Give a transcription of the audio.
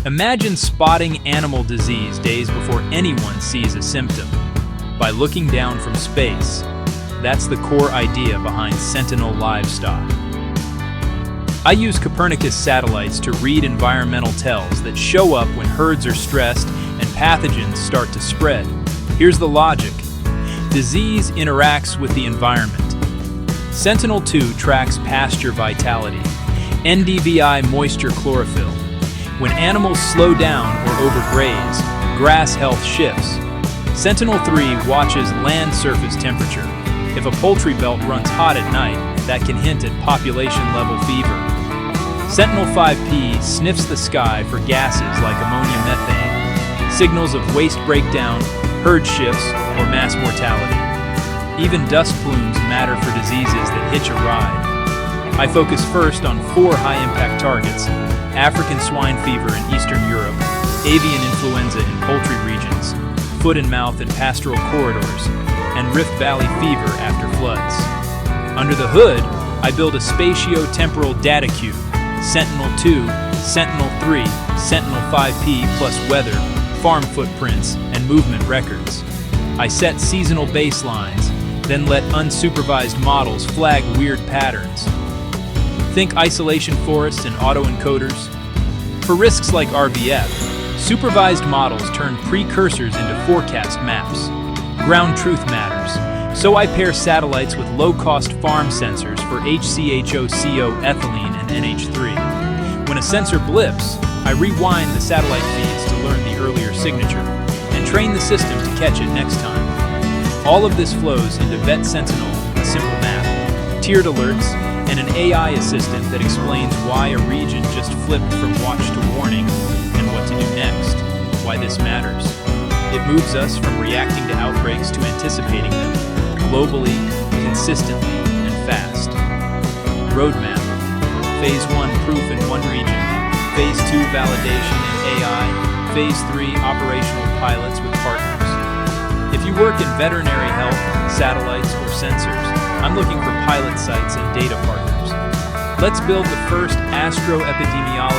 Imagine spotting animal disease days before anyone sees a symptom. By looking down from space, that's the core idea behind Sentinel Livestock. I use Copernicus satellites to read environmental tells that show up when herds are stressed and pathogens start to spread. Here's the logic. Disease interacts with the environment. Sentinel-2 tracks pasture vitality, NDVI moisture chlorophyll. When animals slow down or overgraze, grass health shifts. Sentinel-3 watches land surface temperature. If a poultry belt runs hot at night, that can hint at population-level fever. Sentinel-5P sniffs the sky for gases like ammonia methane, signals of waste breakdown, herd shifts, or mass mortality. Even dust plumes matter for diseases that hitch a ride. I focus first on 4 high-impact targets: African swine fever in Eastern Europe, avian influenza in poultry regions, foot and mouth in pastoral corridors, and Rift Valley fever after floods. Under the hood, I build a spatio-temporal data cube: Sentinel-2, Sentinel-3, Sentinel-5P plus weather, farm footprints, and movement records. I set seasonal baselines, then let unsupervised models flag weird patterns. Think isolation forests and autoencoders. For risks like RVF, supervised models turn precursors into forecast maps. Ground truth matters, so I pair satellites with low-cost farm sensors for HCHOCO, ethylene, and NH3. When a sensor blips, I rewind the satellite feeds to learn the earlier signature and train the system to catch it next time. All of this flows into Vet Sentinel, a simple map, tiered alerts, and an AI assistant that explains why a region just flipped from watch to warning and what to do next, why this matters. It moves us from reacting to outbreaks to anticipating them, globally, consistently, and fast. Roadmap. Phase 1, proof in one region. Phase 2, validation in AI. Phase 3, operational pilots with partners. If you work in veterinary health, satellites, or sensors, I'm looking for pilot sites and data partners. Let's build the first astroepidemiology